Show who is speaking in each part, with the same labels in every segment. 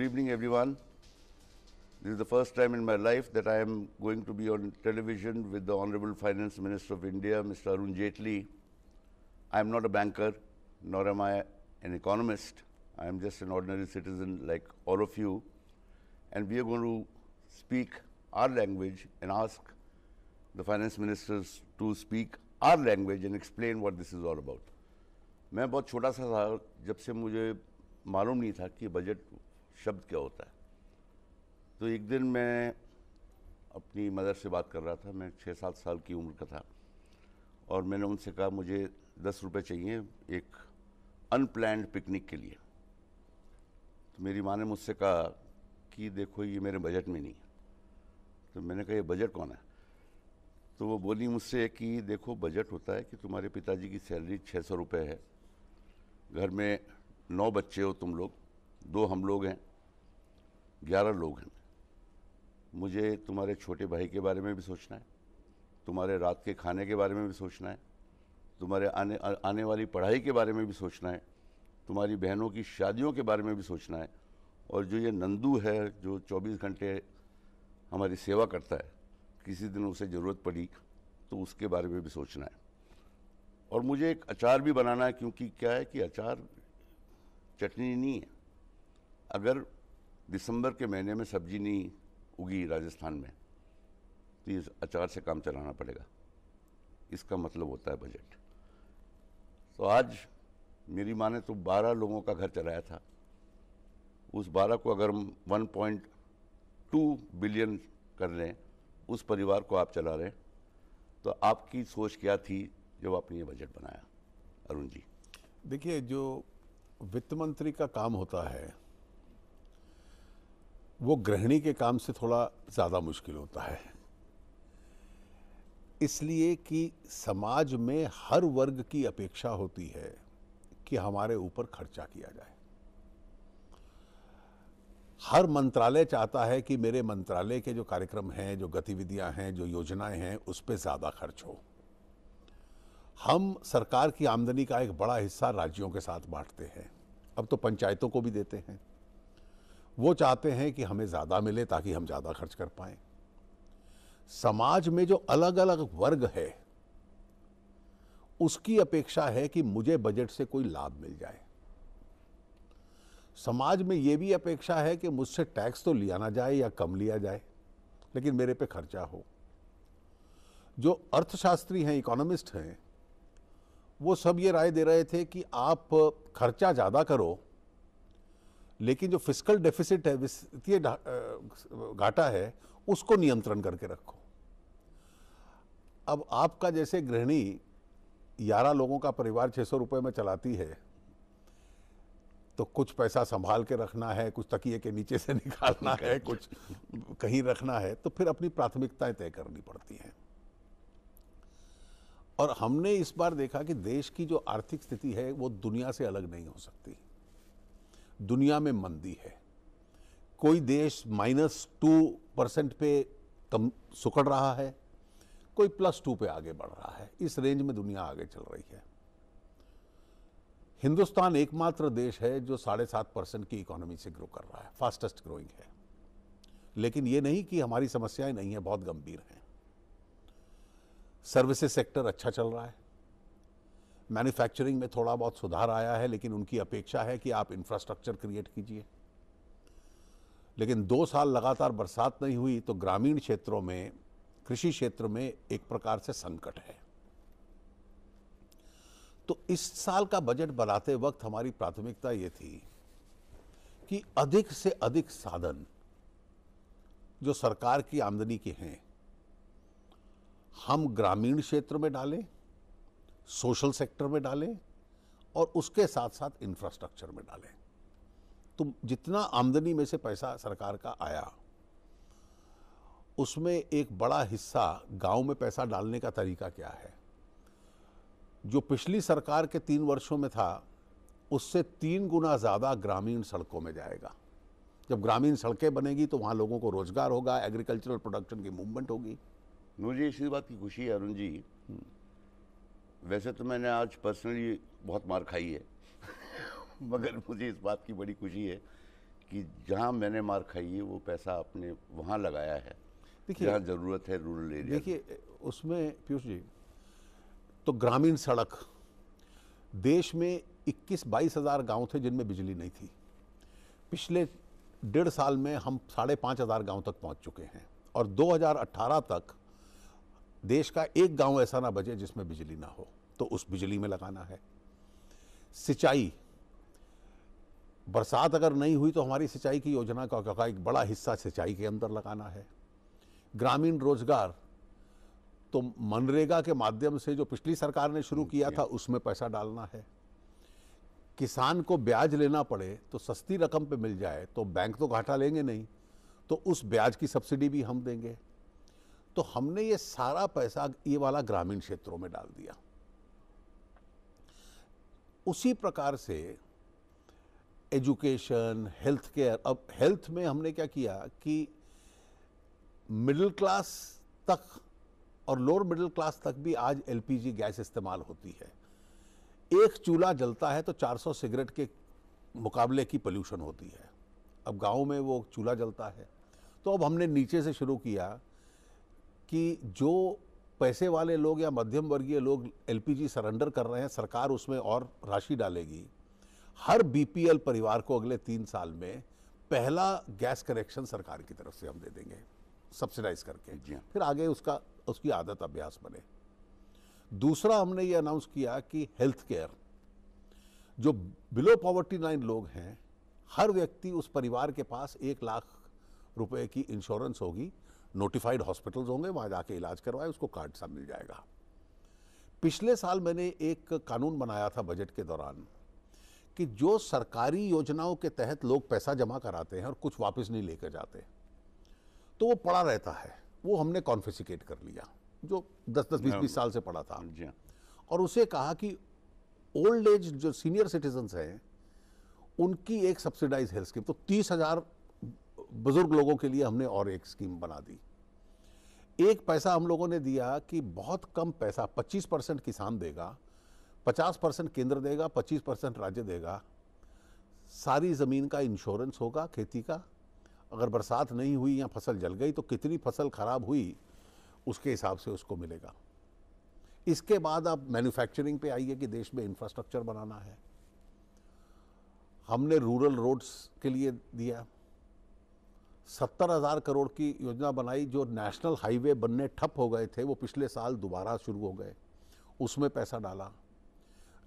Speaker 1: Good evening, everyone. This is the first time in my life that I am going to be on television with the Honorable Finance Minister of India, Mr. Arun Jaitley. I am not a banker, nor am I an economist. I am just an ordinary citizen like all of you. And we are going to speak our language and ask the finance ministers to speak our language and explain what this is all about. मैं बहुत छोटा सा था जब से मुझे मालूम नहीं था कि बजट शब्द क्या होता है। तो एक दिन मैं अपनी मदर से बात कर रहा था, मैं 6-7 साल की उम्र का था, और मैंने उनसे कहा मुझे 10 रुपये चाहिए एक अनप्लैन्ड पिकनिक के लिए। तो मेरी माँ ने मुझसे कहा कि देखो ये मेरे बजट में नहीं है। तो मैंने कहा ये बजट कौन है? तो वो बोली मुझसे कि देखो बजट होता है कि तुम्हारे पिताजी की सैलरी 600 रुपये है, घर में 9 बच्चे हो तुम लोग, 2 हम लोग हैं, 11 लोग हैं। मुझे तुम्हारे छोटे भाई के बारे में भी सोचना है, तुम्हारे रात के खाने के बारे में भी सोचना है, तुम्हारे आने वाली पढ़ाई के बारे में भी सोचना है, तुम्हारी बहनों की शादियों के बारे में भी सोचना है, और जो ये नंदू है जो 24 घंटे हमारी सेवा करता है, किसी दिन उसे ज़रूरत पड़ी तो उसके बारे में भी सोचना है। और मुझे एक अचार भी बनाना है, क्योंकि क्या है कि अचार चटनी नहीं है। अगर दिसंबर के महीने में सब्जी नहीं उगी राजस्थान में तो इस अचार से काम चलाना पड़ेगा। इसका मतलब होता है बजट। तो आज मेरी माँ ने तो 12 लोगों का घर चलाया था। उस 12 को अगर हम 1.2 बिलियन कर लें, उस परिवार को आप चला रहे हैं, तो आपकी सोच क्या थी जब आपने ये बजट बनाया, अरुण जी?
Speaker 2: देखिए, जो वित्त मंत्री का काम होता है वो गृहिणी के काम से थोड़ा ज़्यादा मुश्किल होता है, इसलिए कि समाज में हर वर्ग की अपेक्षा होती है कि हमारे ऊपर खर्चा किया जाए। हर मंत्रालय चाहता है कि मेरे मंत्रालय के जो कार्यक्रम हैं, जो गतिविधियां हैं, जो योजनाएं हैं, उस पर ज़्यादा खर्च हो। हम सरकार की आमदनी का एक बड़ा हिस्सा राज्यों के साथ बांटते हैं, अब तो पंचायतों को भी देते हैं। वो चाहते हैं कि हमें ज़्यादा मिले ताकि हम ज़्यादा खर्च कर पाएं। समाज में जो अलग अलग वर्ग है उसकी अपेक्षा है कि मुझे बजट से कोई लाभ मिल जाए। समाज में ये भी अपेक्षा है कि मुझसे टैक्स तो लिया ना जाए या कम लिया जाए, लेकिन मेरे पे खर्चा हो। जो अर्थशास्त्री हैं, इकोनॉमिस्ट हैं, वो सब ये राय दे रहे थे कि आप खर्चा ज़्यादा करो, लेकिन जो फिस्कल डेफिसिट है, वित्तीय घाटा है, उसको नियंत्रण करके रखो। अब आपका जैसे गृहिणी 11 लोगों का परिवार 600 रुपये में चलाती है, तो कुछ पैसा संभाल के रखना है, कुछ तकिए के नीचे से निकालना है, कुछ कहीं रखना है, तो फिर अपनी प्राथमिकताएं तय करनी पड़ती हैं। और हमने इस बार देखा कि देश की जो आर्थिक स्थिति है वो दुनिया से अलग नहीं हो सकती। दुनिया में मंदी है, कोई देश -2% पे कम सुकड़ रहा है, कोई +2 पे आगे बढ़ रहा है। इस रेंज में दुनिया आगे चल रही है। हिंदुस्तान एकमात्र देश है जो 7.5% की इकोनॉमी से ग्रो कर रहा है, फास्टेस्ट ग्रोइंग है। लेकिन ये नहीं कि हमारी समस्याएं नहीं है, बहुत गंभीर हैं। सर्विसेज सेक्टर अच्छा चल रहा है, मैन्युफैक्चरिंग में थोड़ा बहुत सुधार आया है, लेकिन उनकी अपेक्षा है कि आप इंफ्रास्ट्रक्चर क्रिएट कीजिए। लेकिन 2 साल लगातार बरसात नहीं हुई तो ग्रामीण क्षेत्रों में, कृषि क्षेत्र में एक प्रकार से संकट है। तो इस साल का बजट बनाते वक्त हमारी प्राथमिकता ये थी कि अधिक से अधिक साधन जो सरकार की आमदनी के हैं हम ग्रामीण क्षेत्र में डालें, सोशल सेक्टर में डालें, और उसके साथ साथ इंफ्रास्ट्रक्चर में डालें। तो जितना आमदनी में से पैसा सरकार का आया, उसमें एक बड़ा हिस्सा गांव में पैसा डालने का तरीका क्या है? जो पिछली सरकार के 3 वर्षों में था, उससे 3 गुना ज़्यादा ग्रामीण सड़कों में जाएगा। जब ग्रामीण सड़कें बनेगी तो वहाँ लोगों को रोजगार होगा, एग्रीकल्चरल प्रोडक्शन की मूवमेंट होगी।
Speaker 1: मुझे इसी बात की खुशी है अरुण जी, वैसे तो मैंने आज पर्सनली बहुत मार खाई है मगर मुझे इस बात की बड़ी खुशी है कि जहाँ मैंने मार खाई है वो पैसा आपने वहाँ लगाया है
Speaker 2: देखिए,
Speaker 1: जहाँ ज़रूरत है रूरल एरिया।
Speaker 2: देखिए उसमें पीयूष जी, तो ग्रामीण सड़क, देश में 21-22 हज़ार गाँव थे जिनमें बिजली नहीं थी। पिछले 1.5 साल में हम 5,500 गाँव तक पहुंच चुके हैं, और 2018 तक देश का एक गांव ऐसा ना बचे जिसमें बिजली ना हो, तो उस बिजली में लगाना है। सिंचाई, बरसात अगर नहीं हुई तो हमारी सिंचाई की योजना का एक बड़ा हिस्सा सिंचाई के अंदर लगाना है। ग्रामीण रोजगार, तो मनरेगा के माध्यम से जो पिछली सरकार ने शुरू किया था उसमें पैसा डालना है। किसान को ब्याज लेना पड़े तो सस्ती रकम पे मिल जाए, तो बैंक तो घाटा लेंगे नहीं, तो उस ब्याज की सब्सिडी भी हम देंगे। तो हमने ये सारा पैसा ये वाला ग्रामीण क्षेत्रों में डाल दिया। उसी प्रकार से एजुकेशन, हेल्थ केयर, अब हेल्थ में हमने क्या किया कि मिडिल क्लास तक और लोअर मिडिल क्लास तक भी आज एलपीजी गैस इस्तेमाल होती है। एक चूल्हा जलता है तो 400 सिगरेट के मुकाबले की पोल्यूशन होती है। अब गांव में वो चूल्हा जलता है, तो अब हमने नीचे से शुरू किया कि जो पैसे वाले लोग या मध्यम वर्गीय लोग एलपीजी सरेंडर कर रहे हैं, सरकार उसमें और राशि डालेगी। हर बीपीएल परिवार को अगले 3 साल में पहला गैस कनेक्शन सरकार की तरफ से हम दे देंगे, सब्सिडाइज करके। फिर आगे उसकी आदत अभ्यास बने। दूसरा, हमने ये अनाउंस किया कि हेल्थ केयर, जो बिलो पॉवर्टी लाइन लोग हैं, हर व्यक्ति, उस परिवार के पास 1 लाख रुपए की इंश्योरेंस होगी। नोटिफाइड हॉस्पिटल्स होंगे, वहां जाके इलाज करवाए, उसको कार्ड सा मिल जाएगा। पिछले साल मैंने एक कानून बनाया था बजट के दौरान कि जो सरकारी योजनाओं के तहत लोग पैसा जमा कराते हैं और कुछ वापस नहीं लेकर जाते, तो वो पड़ा रहता है, वो हमने कॉन्फिस्केट कर लिया, जो 10-10, 20-20 साल से पड़ा था। और उसे कहा कि ओल्ड एज जो सीनियर सिटीजन्स हैं उनकी एक सब्सिडाइज हेल्थ स्कीम, तो 30,000 बुजुर्ग लोगों के लिए हमने और एक स्कीम बना दी। एक पैसा हम लोगों ने दिया कि बहुत कम पैसा, 25% किसान देगा, 50% केंद्र देगा, 25% राज्य देगा। सारी जमीन का इंश्योरेंस होगा खेती का। अगर बरसात नहीं हुई या फसल जल गई तो कितनी फसल खराब हुई उसके हिसाब से उसको मिलेगा। इसके बाद आप मैन्युफैक्चरिंग पे आइए कि देश में इंफ्रास्ट्रक्चर बनाना है। हमने रूरल रोड्स के लिए दिया, 70,000 करोड़ की योजना बनाई। जो नेशनल हाईवे बनने ठप हो गए थे वो पिछले साल दोबारा शुरू हो गए, उसमें पैसा डाला।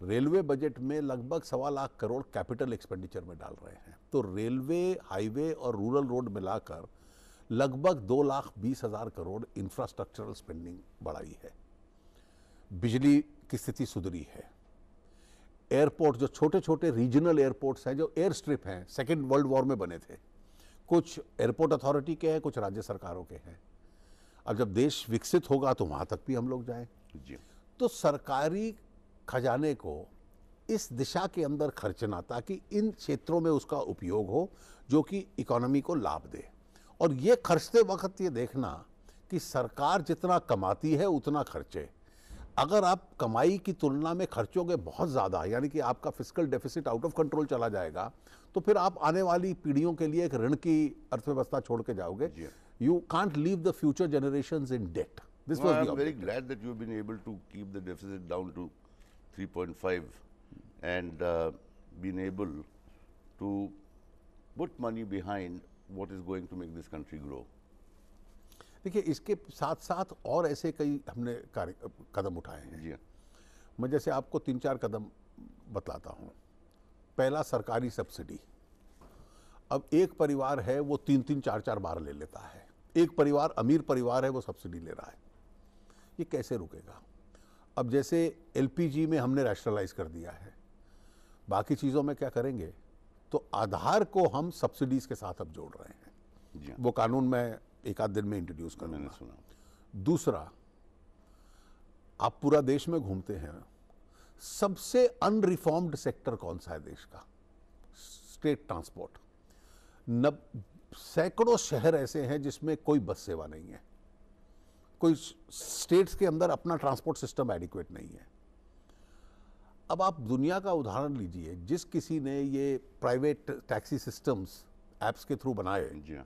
Speaker 2: रेलवे बजट में लगभग 1.25 लाख करोड़ कैपिटल एक्सपेंडिचर में डाल रहे हैं। तो रेलवे, हाईवे और रूरल रोड मिलाकर लगभग 2,20,000 करोड़ इंफ्रास्ट्रक्चरल स्पेंडिंग बढ़ाई है। बिजली की स्थिति सुधरी है। एयरपोर्ट, जो छोटे छोटे रीजनल एयरपोर्ट्स हैं, जो एयर स्ट्रिप हैं, सेकेंड वर्ल्ड वॉर में बने थे, कुछ एयरपोर्ट अथॉरिटी के हैं, कुछ राज्य सरकारों के हैं। अब जब देश विकसित होगा तो वहां तक भी हम लोग जाएं। तो सरकारी खजाने को इस दिशा के अंदर खर्चना, ताकि इन क्षेत्रों में उसका उपयोग हो जो कि इकोनॉमी को लाभ दे। और ये खर्चते वक्त ये देखना कि सरकार जितना कमाती है उतना खर्चे। अगर आप कमाई की तुलना में खर्चोगे बहुत ज़्यादा, यानी कि आपका fiscal deficit out of control चला जाएगा, तो फिर आप आने वाली पीढ़ियों के लिए एक ऋण की अर्थव्यवस्था छोड़ के जाओगे। You can't leave the future generations in debt. This was the
Speaker 1: I am very glad that you have been able to keep the deficit down to 3.5 and been able to put money behind what is going to make this country grow.
Speaker 2: देखिए, इसके साथ साथ और ऐसे कई हमने कदम उठाए हैं।
Speaker 1: जी,
Speaker 2: मैं जैसे आपको 3-4 कदम बतलाता हूँ। पहला, सरकारी सब्सिडी। अब एक परिवार है वो 3-3, 4-4 बार ले लेता है। एक परिवार, अमीर परिवार है, वो सब्सिडी ले रहा है। ये कैसे रुकेगा? अब जैसे एलपीजी में हमने रैशनलाइज कर दिया है, बाकी चीज़ों में क्या करेंगे? तो आधार को हम सब्सिडीज के साथ अब जोड़ रहे हैं। वो कानून मैं 1 आध दिन में इंट्रोड्यूस कर, मैंने सुना। दूसरा, आप पूरा देश में घूमते हैं, सबसे अनरिफॉर्म्ड सेक्टर कौन सा है देश का? State transport. सैकड़ों शहर ऐसे हैं जिसमें कोई बस सेवा नहीं है, कोई स्टेट्स के अंदर अपना ट्रांसपोर्ट सिस्टम एडिक्वेट नहीं है। अब आप दुनिया का उदाहरण लीजिए, जिस किसी ने ये प्राइवेट टैक्सी सिस्टम्स ऐप्स के थ्रू बनाए,
Speaker 1: जी हाँ।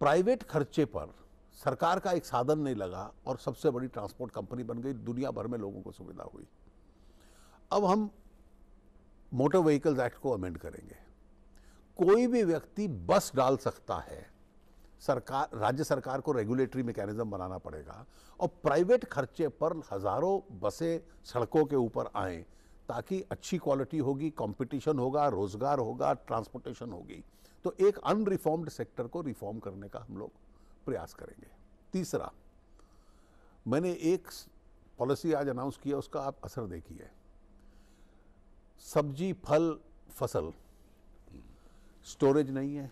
Speaker 2: प्राइवेट खर्चे पर सरकार का एक साधन नहीं लगा और सबसे बड़ी ट्रांसपोर्ट कंपनी बन गई, दुनिया भर में लोगों को सुविधा हुई। अब हम मोटर व्हीकल्स एक्ट को अमेंड करेंगे। कोई भी व्यक्ति बस डाल सकता है, सरकार, राज्य सरकार को रेगुलेटरी मैकेनिज्म बनाना पड़ेगा और प्राइवेट खर्चे पर हजारों बसें सड़कों के ऊपर आएं, ताकि अच्छी क्वालिटी होगी, कंपटीशन होगा, रोजगार होगा, ट्रांसपोर्टेशन होगी। तो एक अनरिफॉर्म्ड सेक्टर को रिफॉर्म करने का हम लोग प्रयास करेंगे। तीसरा, मैंने एक पॉलिसी आज अनाउंस किया, उसका आप असर देखिए। सब्जी, फल, फसल स्टोरेज नहीं है,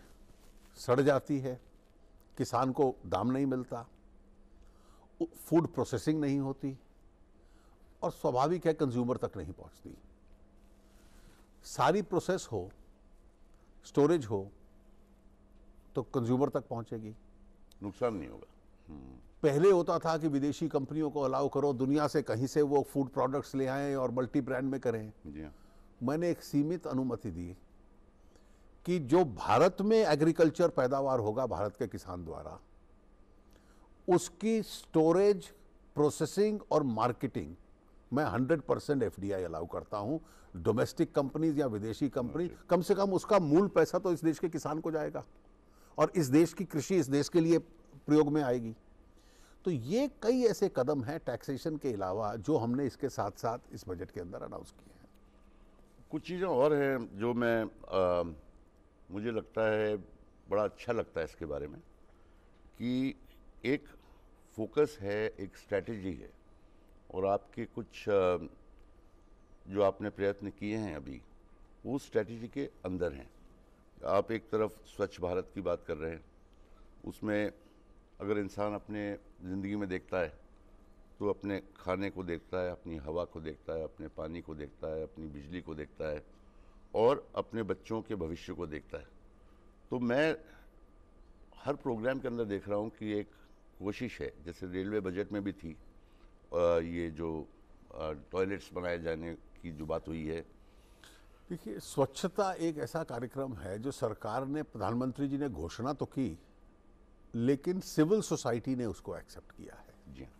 Speaker 2: सड़ जाती है, किसान को दाम नहीं मिलता, फूड प्रोसेसिंग नहीं होती और स्वाभाविक है कंज्यूमर तक नहीं पहुंचती। सारी प्रोसेस हो, स्टोरेज हो, तो कंज्यूमर तक पहुंचेगी,
Speaker 1: नुकसान नहीं होगा।
Speaker 2: पहले होता था कि विदेशी कंपनियों को अलाउ करो, दुनिया से कहीं से वो फूड प्रोडक्ट्स ले आएं और मल्टी ब्रांड में करें।
Speaker 1: जी हाँ।
Speaker 2: मैंने एक सीमित अनुमति दी कि जो भारत में एग्रीकल्चर पैदावार होगा भारत के किसान द्वारा, उसकी स्टोरेज, प्रोसेसिंग और मार्केटिंग मैं 100% एफडीआई अलाउ करता हूं। डोमेस्टिक कंपनीज या विदेशी कंपनी, कम से कम उसका मूल पैसा तो इस देश के किसान को जाएगा और इस देश की कृषि इस देश के लिए प्रयोग में आएगी। तो ये कई ऐसे कदम हैं टैक्सेशन के अलावा जो हमने इसके साथ साथ इस बजट के अंदर अनाउंस किए हैं।
Speaker 1: कुछ चीज़ें और हैं जो मुझे लगता है बड़ा अच्छा लगता है इसके बारे में, कि एक फोकस है, एक स्ट्रैटेजी है और आपके कुछ जो आपने प्रयत्न किए हैं अभी, वो स्ट्रैटेजी के अंदर हैं। आप एक तरफ स्वच्छ भारत की बात कर रहे हैं, उसमें अगर इंसान अपने ज़िंदगी में देखता है तो अपने खाने को देखता है, अपनी हवा को देखता है, अपने पानी को देखता है, अपनी बिजली को देखता है और अपने बच्चों के भविष्य को देखता है। तो मैं हर प्रोग्राम के अंदर देख रहा हूँ कि एक कोशिश है, जैसे रेलवे बजट में भी थी, ये जो टॉयलेट्स बनाए जाने की जो बात हुई है।
Speaker 2: देखिए, स्वच्छता एक ऐसा कार्यक्रम है जो सरकार ने, प्रधानमंत्री जी ने घोषणा तो की, लेकिन सिविल सोसाइटी ने उसको एक्सेप्ट किया है।
Speaker 1: जी हाँ।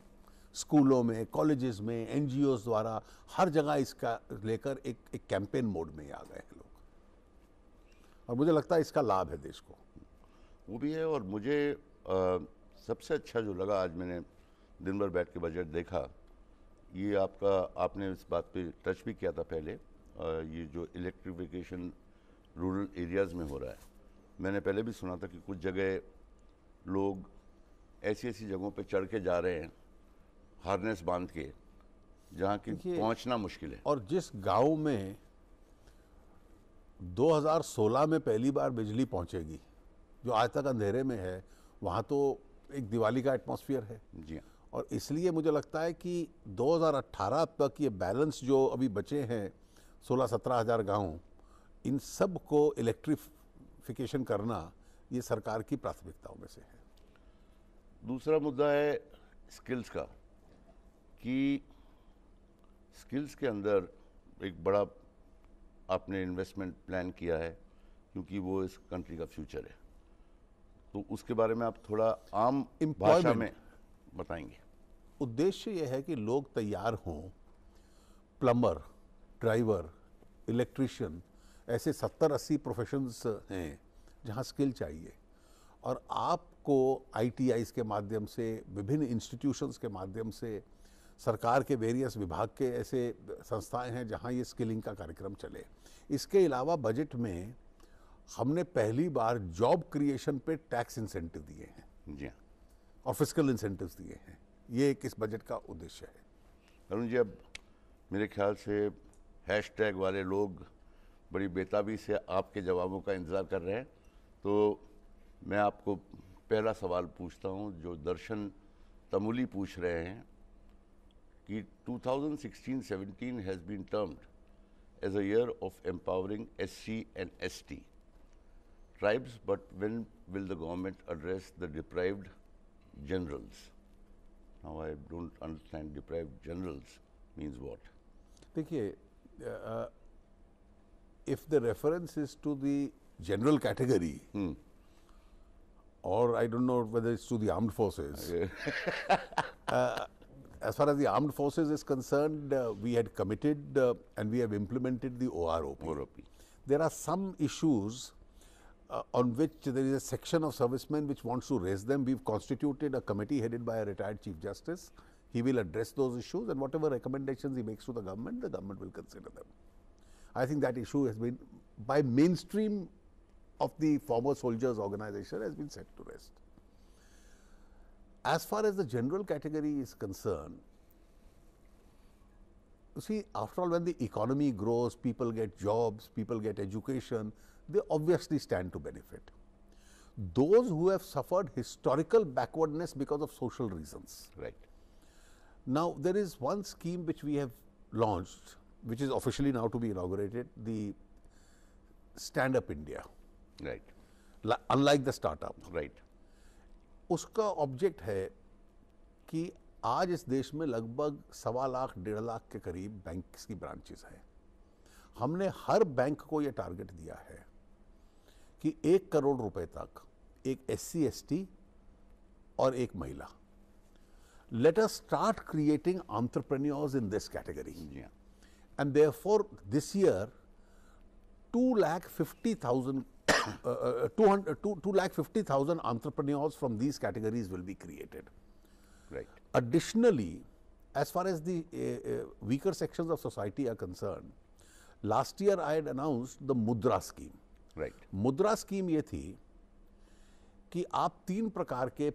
Speaker 2: स्कूलों में, कॉलेजेस में, एनजीओज द्वारा हर जगह इसका लेकर एक कैंपेन मोड में आ गए हैं लोग और मुझे लगता है इसका लाभ है देश को।
Speaker 1: वो भी है। और मुझे सबसे अच्छा जो लगा, आज मैंने दिन भर बैठ के बजट देखा, ये आपने इस बात पे टच भी किया था पहले, ये जो इलेक्ट्रिफिकेशन रूरल एरियाज़ में हो रहा है। मैंने पहले भी सुना था कि कुछ जगह लोग ऐसी ऐसी जगहों पे चढ़ के जा रहे हैं हार्नेस बांध के, जहाँ की पहुँचना मुश्किल है।
Speaker 2: और जिस गांव में 2016 में पहली बार बिजली पहुंचेगी, जो आज तक अंधेरे में है, वहाँ तो एक दिवाली का एटमॉस्फेयर है।
Speaker 1: जी हाँ।
Speaker 2: और इसलिए मुझे लगता है कि 2018 तक ये बैलेंस जो अभी बचे हैं 16-17 हज़ार गाँव, इन सब को इलेक्ट्रिफिकेशन करना ये सरकार की प्राथमिकताओं में से है।
Speaker 1: दूसरा मुद्दा है स्किल्स का, कि स्किल्स के अंदर एक बड़ा आपने इन्वेस्टमेंट प्लान किया है, क्योंकि वो इस कंट्री का फ्यूचर है। तो उसके बारे में आप थोड़ा आम भाषा में बताएंगे।
Speaker 2: उद्देश्य यह है कि लोग तैयार हों, प्लम्बर, ड्राइवर, इलेक्ट्रिशियन, ऐसे 70-80 प्रोफेशंस हैं जहां स्किल चाहिए और आपको आईटीआईज के माध्यम से, विभिन्न इंस्टीट्यूशंस के माध्यम से, सरकार के वेरियस विभाग के ऐसे संस्थाएं हैं जहां ये स्किलिंग का कार्यक्रम चले। इसके अलावा बजट में हमने पहली बार जॉब क्रिएशन पे टैक्स इंसेंटिव दिए हैं।
Speaker 1: जी हाँ।
Speaker 2: और फिस्कल इंसेंटिव्स दिए हैं। ये एक इस बजट का उद्देश्य है।
Speaker 1: अरुण जी, अब मेरे ख्याल से हैशटैग वाले लोग बड़ी बेताबी से आपके जवाबों का इंतज़ार कर रहे हैं, तो मैं आपको पहला सवाल पूछता हूं, जो दर्शन तमुली पूछ रहे हैं कि 2016-17 has been termed as a year of empowering SC and ST tribes, but when will the government address the deprived generals? Now I don't understand deprived generals means what.
Speaker 2: देखिए, if the reference is to the general category, or I don't know whether it's to the armed forces. As far as the armed forces is concerned, we had committed and we have implemented the OROP. There are some issues on which there is a section of servicemen which wants to raise them. We've constituted a committee headed by a retired Chief Justice. He will address those issues, and whatever recommendations he makes to the government will consider them. I think that issue has been, by mainstream of the former soldiers organization, has been set to rest. As far as the general category is concerned, you see, after all, when the economy grows, people get jobs, people get education, they obviously stand to benefit. Those who have suffered historical backwardness because of social reasons.
Speaker 1: Right.
Speaker 2: Now, there is one scheme which we have launched, which is officially now to be inaugurated, the Stand Up India.
Speaker 1: Right.
Speaker 2: Unlike the startup.
Speaker 1: Right.
Speaker 2: उसका object है कि आज इस देश में लगभग 1.25 लाख 1.5 लाख के करीब बैंक्स की ब्रांचेस हैं। हमने हर बैंक को ये टारगेट दिया है कि 1 करोड़ रुपए तक एक SC ST और एक महिला। Let us start creating entrepreneurs in this category.
Speaker 1: Yeah.
Speaker 2: And therefore, this year, 250,000 250,000 entrepreneurs from these categories will be created.
Speaker 1: Right.
Speaker 2: Additionally, as far as the weaker sections of society are concerned, last year I had announced the Mudra scheme.
Speaker 1: Right.
Speaker 2: Mudra scheme ये थी कि आप 3 प्रकार के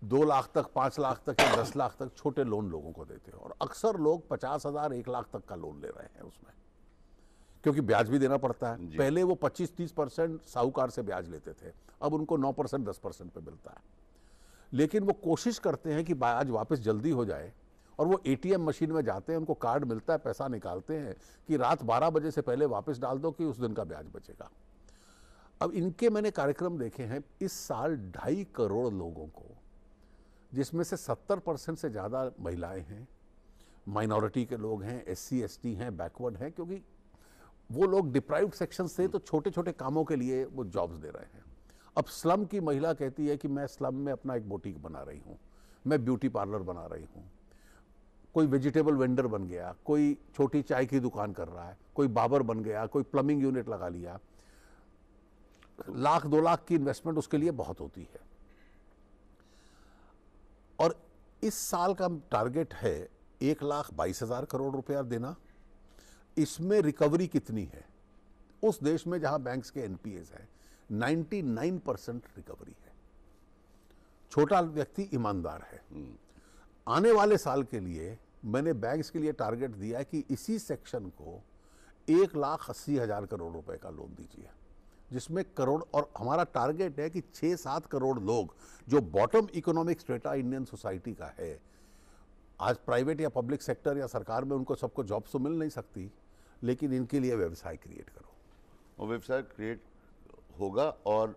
Speaker 2: 2 लाख तक, 5 लाख तक या 10 लाख तक छोटे लोन लोगों को देते हैं, और अक्सर लोग 50,000, 1 लाख तक का लोन ले रहे हैं उसमें, क्योंकि ब्याज भी देना पड़ता है। पहले वो 25-30% साहूकार से ब्याज लेते थे, अब उनको 9% 10% पे मिलता है। लेकिन वो कोशिश करते हैं कि ब्याज वापस जल्दी हो जाए, और वो ATM मशीन में जाते हैं, उनको कार्ड मिलता है, पैसा निकालते हैं कि रात 12 बजे से पहले वापस डाल दो कि उस दिन का ब्याज बचेगा। अब इनके मैंने कार्यक्रम देखे हैं, इस साल 2.5 करोड़ लोगों को, जिसमें से 70% से ज़्यादा महिलाएं हैं, माइनॉरिटी के लोग हैं, SC ST हैं, बैकवर्ड हैं, क्योंकि वो लोग डिप्राइव्ड सेक्शन से तो छोटे छोटे कामों के लिए वो जॉब्स दे रहे हैं। अब स्लम की महिला कहती है कि मैं स्लम में अपना एक बुटीक बना रही हूँ, मैं ब्यूटी पार्लर बना रही हूँ, कोई वेजिटेबल वेंडर बन गया, कोई छोटी चाय की दुकान कर रहा है, कोई बाबर बन गया, कोई प्लम्बिंग यूनिट लगा लिया। 1 लाख 2 लाख की इन्वेस्टमेंट उसके लिए बहुत होती है। और इस साल का टारगेट है 1,22,000 करोड़ रुपया देना। इसमें रिकवरी कितनी है? उस देश में जहां बैंक्स के NPAs है, 99% रिकवरी है। छोटा व्यक्ति ईमानदार है। आने वाले साल के लिए मैंने बैंक्स के लिए टारगेट दिया है कि इसी सेक्शन को 1,80,000 करोड़ रुपए का लोन दीजिए, जिसमें करोड़, और हमारा टारगेट है कि 6-7 करोड़ लोग जो bottom economic strata Indian society का है, आज प्राइवेट या पब्लिक सेक्टर या सरकार में उनको सबको जॉब्स तो मिल नहीं सकती, लेकिन इनके लिए व्यवसाय क्रिएट करो।
Speaker 1: और व्यवसाय क्रिएट होगा, और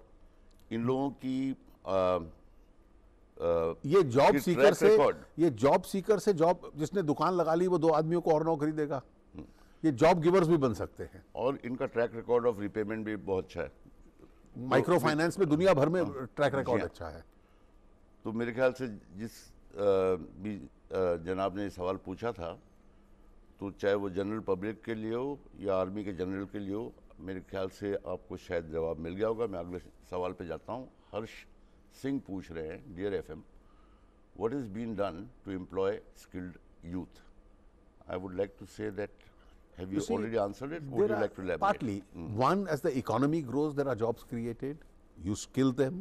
Speaker 1: इन लोगों की
Speaker 2: ये जॉब सीकर से जॉब, जिसने दुकान लगा ली वो 2 आदमियों को और नौकरी देगा। ये जॉब गिवर्स भी बन सकते हैं।
Speaker 1: और इनका ट्रैक रिकॉर्ड ऑफ रिपेमेंट भी बहुत अच्छा है।
Speaker 2: माइक्रो फाइनेंस में दुनिया भर में ट्रैक रिकॉर्ड अच्छा है।
Speaker 1: तो मेरे ख्याल से जिस भी जनाब ने सवाल पूछा था, तो चाहे वो जनरल पब्लिक के लिए हो या आर्मी के जनरल के लिए हो, मेरे ख्याल से आपको शायद जवाब मिल गया होगा। मैं अगले सवाल पे जाता हूँ। हर्ष सिंह पूछ रहे हैं, dear FM, what is been done to employ skilled youth? I would like to say that, have you already answered it? Would you like to elaborate?
Speaker 2: Partly. One, as the economy grows, there are jobs created, you skill them,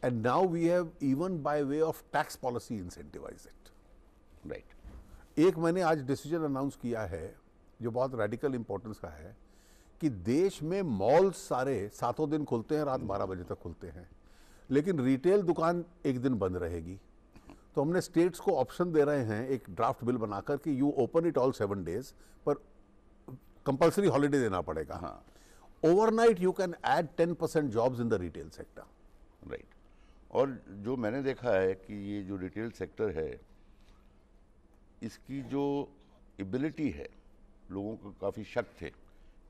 Speaker 2: and now we have, even by way of tax policy, incentivize it.
Speaker 1: Right.
Speaker 2: एक मैंने आज decision announce किया है जो बहुत radical importance का है, कि देश में मॉल्स सारे 7 दिन खुलते हैं, रात 12 बजे तक खुलते हैं, लेकिन रिटेल दुकान एक दिन बंद रहेगी। तो हमने स्टेट्स को ऑप्शन दे रहे हैं एक ड्राफ्ट बिल बनाकर कि you open it all 7 days, पर कंपल्सरी हॉलीडे देना पड़ेगा। Overnight you can add 10% jobs in the retail sector.
Speaker 1: Right. और जो मैंने देखा है कि ये जो रिटेल सेक्टर है, इसकी जो एबिलिटी है, लोगों को काफ़ी शक थे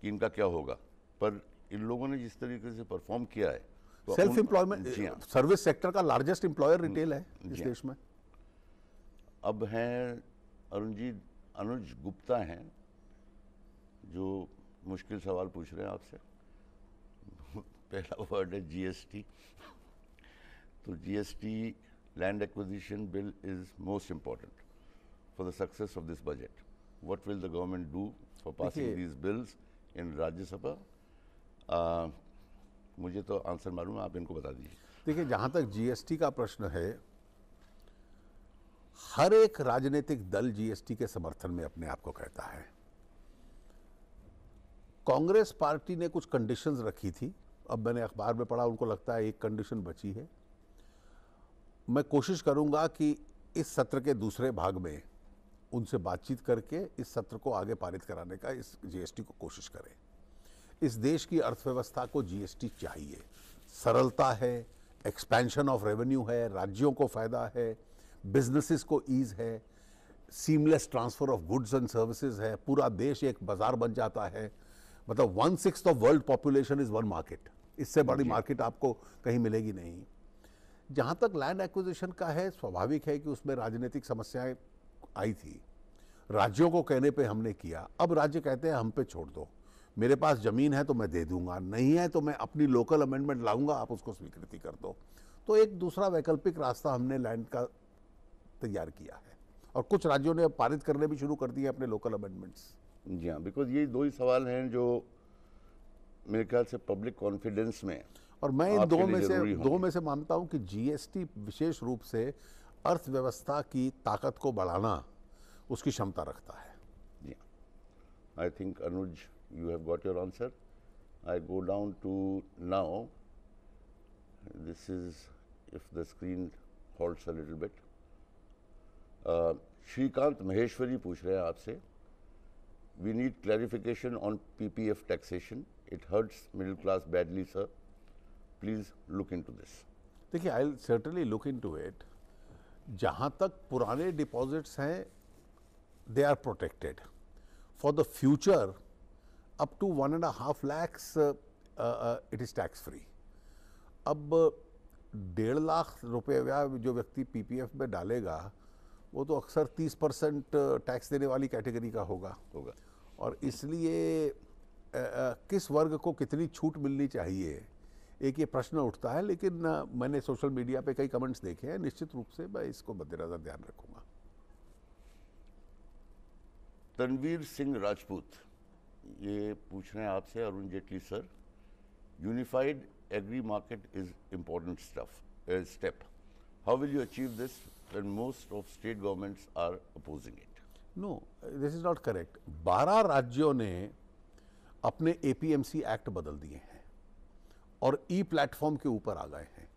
Speaker 1: कि इनका क्या होगा, पर इन लोगों ने जिस तरीके से परफॉर्म किया है तो
Speaker 2: सेल्फ एम्प्लॉयमेंट,
Speaker 1: जी हाँ,
Speaker 2: सर्विस सेक्टर का लार्जेस्ट एम्प्लॉयर रिटेल है इस
Speaker 1: जी हाँ।
Speaker 2: देश में।
Speaker 1: अब हैं अरुण जी, अनुज गुप्ता हैं जो मुश्किल सवाल पूछ रहे हैं आपसे। पहला वर्ड है जीएसटी। तो GST land acquisition bill is most important for the success of this budget. What will the government do for passing these bills इन राज्यसभा? मुझे तो आंसर मालूम है, आप इनको बता दीजिए।
Speaker 2: देखिए, जहां तक जीएसटी का प्रश्न है, हर एक राजनीतिक दल जीएसटी के समर्थन में अपने आप को कहता है। कांग्रेस पार्टी ने कुछ कंडीशंस रखी थी, अब मैंने अखबार में पढ़ा उनको लगता है एक कंडीशन बची है। मैं कोशिश करूंगा कि इस सत्र के दूसरे भाग में उनसे बातचीत करके इस सत्र को आगे पारित कराने का इस जीएसटी को कोशिश करें। इस देश की अर्थव्यवस्था को जीएसटी चाहिए। सरलता है, एक्सपेंशन ऑफ रेवेन्यू है, राज्यों को फायदा है, बिजनेसेस को ईज है, seamless transfer of goods and services है, पूरा देश एक बाजार बन जाता है। मतलब 1/6 of world population is one market, इससे बड़ी मार्केट आपको कहीं मिलेगी नहीं। जहां तक लैंड एक्विजिशन का है, स्वाभाविक है कि उसमें राजनीतिक समस्याएं आई थी। राज्यों को कहने पे हमने किया, अब राज्य कहते हैं हम पे छोड़ दो, मेरे पास जमीन है तो मैं दे दूंगा, नहीं है तो मैं अपनी लोकल अमेंडमेंट लाऊंगा, आप उसको स्वीकृति कर दो। तो एक दूसरा वैकल्पिक रास्ता हमने लैंड का तैयार किया है और कुछ राज्यों ने पारित करने भी शुरू कर दिए अपने लोकल अमेंडमेंट्स।
Speaker 1: जी हाँ, बिकॉज ये दो ही सवाल हैं जो मेरे ख्याल से पब्लिक कॉन्फिडेंस में,
Speaker 2: और मैं इन
Speaker 1: आपके
Speaker 2: दो
Speaker 1: लिए
Speaker 2: में
Speaker 1: जरूरी
Speaker 2: से
Speaker 1: होंगे।
Speaker 2: मानता हूं कि जीएसटी विशेष रूप से अर्थव्यवस्था की ताकत को बढ़ाना उसकी क्षमता रखता है।
Speaker 1: जी, I think Anuj you have got your answer. I go down to now, this is if the screen holds a little bit. Shrikant Maheshwari पूछ रहे हैं आपसे, we need clarification on PPF taxation, it hurts middle class badly sir, please look into this.
Speaker 2: देखिए, I will certainly look into it. जहां तक पुराने deposits हैं, they are protected for the future. Up to 1.5 lakhs it is tax free. अब 1.5 लाख रुपये जो व्यक्ति PPF में डालेगा वो तो अक्सर 30% टैक्स देने वाली कैटेगरी का होगा। और इसलिए किस वर्ग को कितनी छूट मिलनी चाहिए, एक ये प्रश्न उठता है। लेकिन मैंने सोशल मीडिया पे कई कमेंट्स देखे हैं, निश्चित रूप से मैं इसको मद्देनजर ध्यान रखूंगा।
Speaker 1: तनवीर सिंह राजपूत ये पूछ रहे हैं आपसे, Arun Jaitley sir, unified agri market is important step, how will you achieve this when most of state governments are opposing it?
Speaker 2: No, this is not correct. 12 राज्यों ने अपने एपीएमसी एक्ट बदल दिए हैं और ई प्लेटफॉर्म के ऊपर आ गए हैं।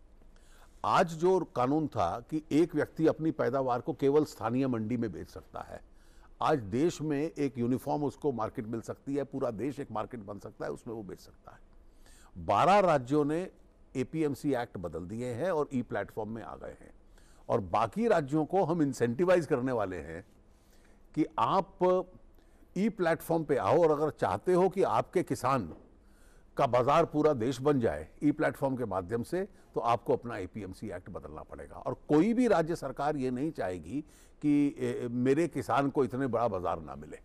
Speaker 2: आज जो कानून था कि एक व्यक्ति अपनी पैदावार को केवल स्थानीय मंडी में बेच सकता है, आज देश में एक यूनिफॉर्म उसको मार्केट मिल सकती है, पूरा देश एक मार्केट बन सकता है, उसमें वो बेच सकता है। 12 राज्यों ने एपीएमसी एक्ट बदल दिए हैं और ई प्लेटफॉर्म में आ गए हैं, और बाकी राज्यों को हम इंसेंटिवाइज करने वाले हैं कि आप ई प्लेटफॉर्म पे आओ, और अगर चाहते हो कि आपके किसान का बाजार पूरा देश बन जाए ई प्लेटफॉर्म के माध्यम से, तो आपको अपना एपीएमसी एक्ट बदलना पड़ेगा। और कोई भी राज्य सरकार ये नहीं चाहेगी कि मेरे किसान को इतने बड़ा बाजार ना मिले।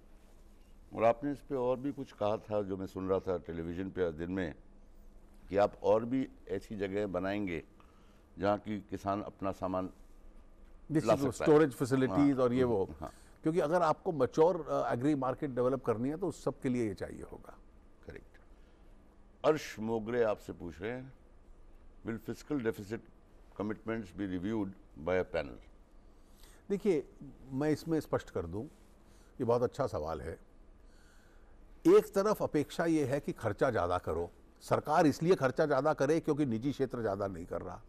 Speaker 1: और आपने इस पे और भी कुछ कहा था जो मैं सुन रहा था टेलीविजन पे दिन में, कि आप और भी ऐसी जगह बनाएंगे जहाँ की किसान अपना सामान ला सकता है,
Speaker 2: स्टोरेज फैसिलिटीज।
Speaker 1: हाँ,
Speaker 2: और ये वो,
Speaker 1: हाँ,
Speaker 2: क्योंकि अगर आपको मैच्योर एग्री मार्केट डेवलप करनी है तो उस सब के लिए ये चाहिए होगा।
Speaker 1: करेक्ट। अर्श मोगरे आपसे पूछ रहे हैं, will fiscal deficit commitments be reviewed by a panel?
Speaker 2: देखिए, मैं इसमें स्पष्ट कर दूं, ये बहुत अच्छा सवाल है। एक तरफ अपेक्षा ये है कि खर्चा ज़्यादा करो, सरकार इसलिए खर्चा ज़्यादा करे क्योंकि निजी क्षेत्र ज़्यादा नहीं कर रहा।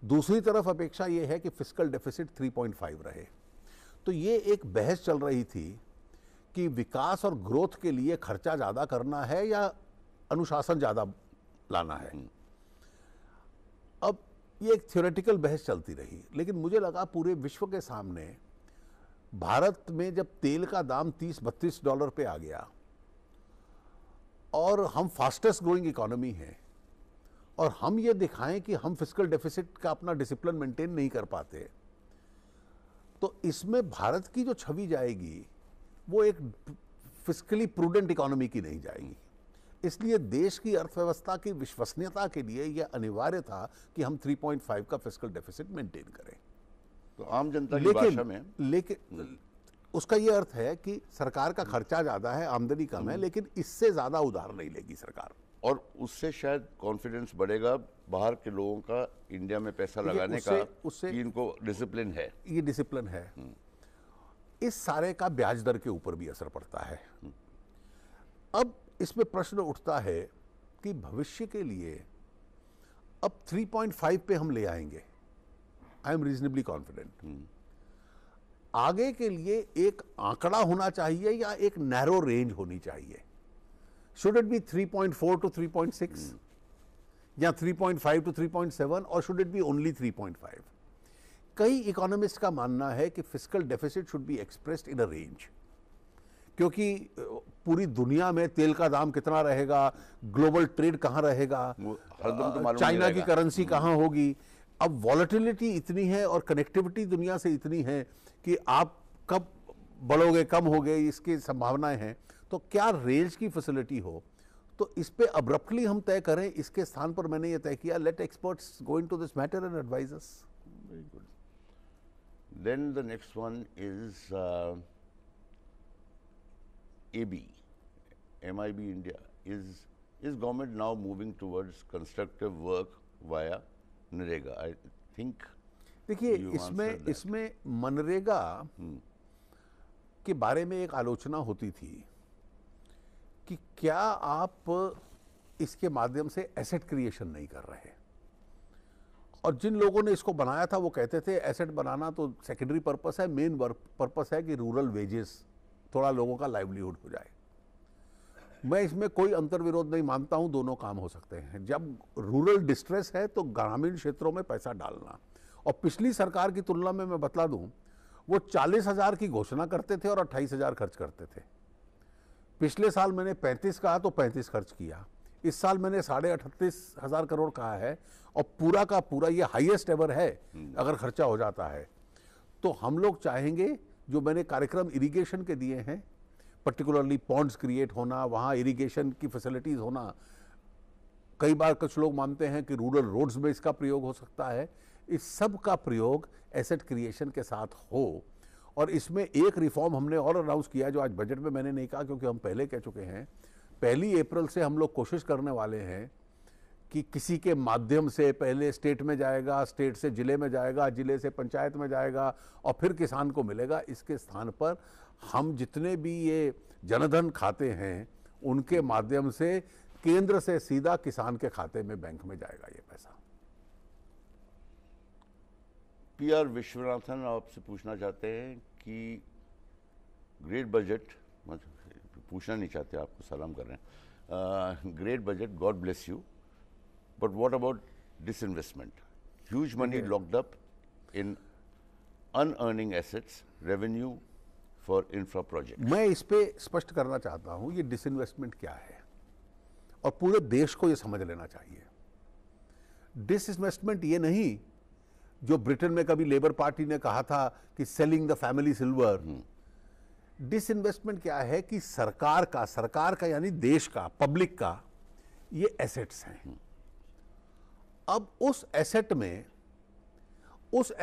Speaker 2: दूसरी तरफ अपेक्षा ये है कि फिस्कल डेफिसिट 3.5 रहे। तो ये एक बहस चल रही थी कि विकास और ग्रोथ के लिए खर्चा ज़्यादा करना है या अनुशासन ज़्यादा लाना है। अब ये एक थ्योरेटिकल बहस चलती रही, लेकिन मुझे लगा पूरे विश्व के सामने भारत में जब तेल का दाम $30-32 पे आ गया और हम फास्टेस्ट ग्रोइंग इकोनॉमी हैं और हम ये दिखाएं कि हम फिस्कल डेफिसिट का अपना डिसिप्लिन मेंटेन नहीं कर पाते, तो इसमें भारत की जो छवि जाएगी वो एक फिस्कली प्रूडेंट इकोनॉमी की नहीं जाएगी। इसलिए देश की अर्थव्यवस्था की विश्वसनीयता के लिए यह अनिवार्य था कि हम 3.5 का फिस्कल डेफिसिट मेंटेन करें।
Speaker 1: तो आम जनता की भाषा में
Speaker 2: लेकिन उसका यह अर्थ है कि सरकार का खर्चा ज्यादा है, आमदनी कम है, लेकिन इससे ज्यादा उधार नहीं लेगी सरकार।
Speaker 1: और उससे शायद कॉन्फिडेंस बढ़ेगा बाहर के लोगों का इंडिया में पैसा लगाने का, कि इनको डिसिप्लिन है।
Speaker 2: ये डिसिप्लिन है। इस सारे का ब्याज दर के ऊपर भी असर पड़ता है। अब इसमें प्रश्न उठता है कि भविष्य के लिए अब 3.5 पे हम ले आएंगे। I am reasonably confident. आगे के लिए एक आंकड़ा होना चाहिए या एक नैरो रेंज होनी चाहिए। शुड इट बी 3.4 to 3.6 या 3.5 to 3.7 और शुड इट बी ओनली 3.5? कई इकोनॉमिस्ट का मानना है कि fiscal deficit should be expressed in a range, क्योंकि पूरी दुनिया में तेल का दाम कितना रहेगा, ग्लोबल ट्रेड कहाँ रहेगा, चाइना की करेंसी कहाँ होगी। अब वॉलेटिलिटी इतनी है और कनेक्टिविटी दुनिया से इतनी है कि आप कब बढ़ोगे कम हो गए इसकी संभावनाएं हैं। तो क्या रेंज की फैसिलिटी हो, तो इस पे अब्रप्टली हम तय करें। इसके स्थान पर मैंने ये तय किया, let experts go into this matter and advise us.
Speaker 1: Very good. Then the next one is AB, MIB India. Is government now moving towards constructive work via NREGA? I think
Speaker 2: देखिए इसमें मनरेगा के बारे में एक आलोचना होती थी कि क्या आप इसके माध्यम से एसेट क्रिएशन नहीं कर रहे, और जिन लोगों ने इसको बनाया था वो कहते थे एसेट बनाना तो सेकेंडरी पर्पस है, मेन पर्पस है कि रूरल वेजेस, थोड़ा लोगों का लाइवलीहुड हो जाए। मैं इसमें कोई अंतर्विरोध नहीं मानता हूं, दोनों काम हो सकते हैं। जब रूरल डिस्ट्रेस है तो ग्रामीण क्षेत्रों में पैसा डालना, और पिछली सरकार की तुलना में मैं बतला दूं, वो 40,000 की घोषणा करते थे और 28,000 खर्च करते थे। पिछले साल मैंने 35 कहा तो 35 खर्च किया, इस साल मैंने 38,500 करोड़ कहा है, और पूरा का पूरा ये हाईएस्ट एवर है अगर खर्चा हो जाता है। तो हम लोग चाहेंगे, जो मैंने कार्यक्रम इरिगेशन के दिए हैं, पर्टिकुलरली पॉन्ड्स क्रिएट होना, वहाँ इरिगेशन की फैसिलिटीज़ होना, कई बार कुछ लोग मानते हैं कि रूरल रोड्स में इसका प्रयोग हो सकता है, इस सब का प्रयोग एसेट क्रिएशन के साथ हो। और इसमें एक रिफॉर्म हमने और अनाउंस किया जो आज बजट में मैंने नहीं कहा क्योंकि हम पहले कह चुके हैं। 1 अप्रैल से हम लोग कोशिश करने वाले हैं कि किसी के माध्यम से पहले स्टेट में जाएगा, स्टेट से जिले में जाएगा, जिले से पंचायत में जाएगा और फिर किसान को मिलेगा। इसके स्थान पर हम जितने भी ये जनधन खाते हैं उनके माध्यम से केंद्र से सीधा किसान के खाते में, बैंक में जाएगा ये पैसा।
Speaker 1: PR विश्वनाथन आपसे पूछना चाहते हैं कि ग्रेट बजट, पूछना नहीं चाहते, आपको सलाम कर रहे हैं, great budget, God bless you, but what about disinvestment? Huge money locked up in unearning assets, revenue for infra projects.
Speaker 2: मैं इस पे स्पष्ट करना चाहता हूं, ये डिसइन्वेस्टमेंट क्या है और पूरे देश को ये समझ लेना चाहिए। डिसइन्वेस्टमेंट ये नहीं जो ब्रिटेन में कभी लेबर पार्टी ने कहा था कि selling the family silver. Disinvestment क्या है कि सरकार का यानी देश का, पब्लिक का ये एसेट्स हैं। अब उस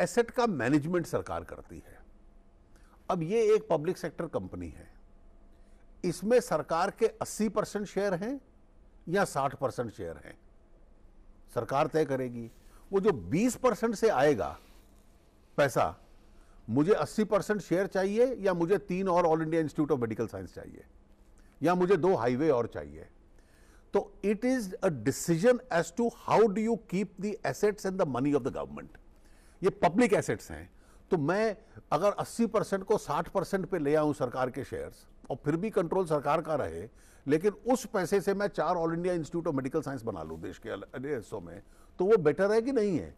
Speaker 2: एसेट का मैनेजमेंट सरकार करती है। अब ये एक पब्लिक सेक्टर कंपनी है, इसमें सरकार के 80% शेयर हैं या 60% शेयर हैं, सरकार तय करेगी। वो जो 20% से आएगा पैसा, मुझे 80% शेयर चाहिए या मुझे 3 और All India Institute of Medical Science चाहिए या मुझे 2 हाईवे और चाहिए। तो it is a decision as to how do you keep the assets and the money of the government. ये पब्लिक एसेट्स हैं, तो मैं अगर 80% को 60% पे ले आऊं सरकार के शेयर्स और फिर भी कंट्रोल सरकार का रहे, लेकिन उस पैसे से मैं 4 all India Institute of Medical science बना लूं देश के अन्य हिस्सों में, तो वो बेटर है कि नहीं है?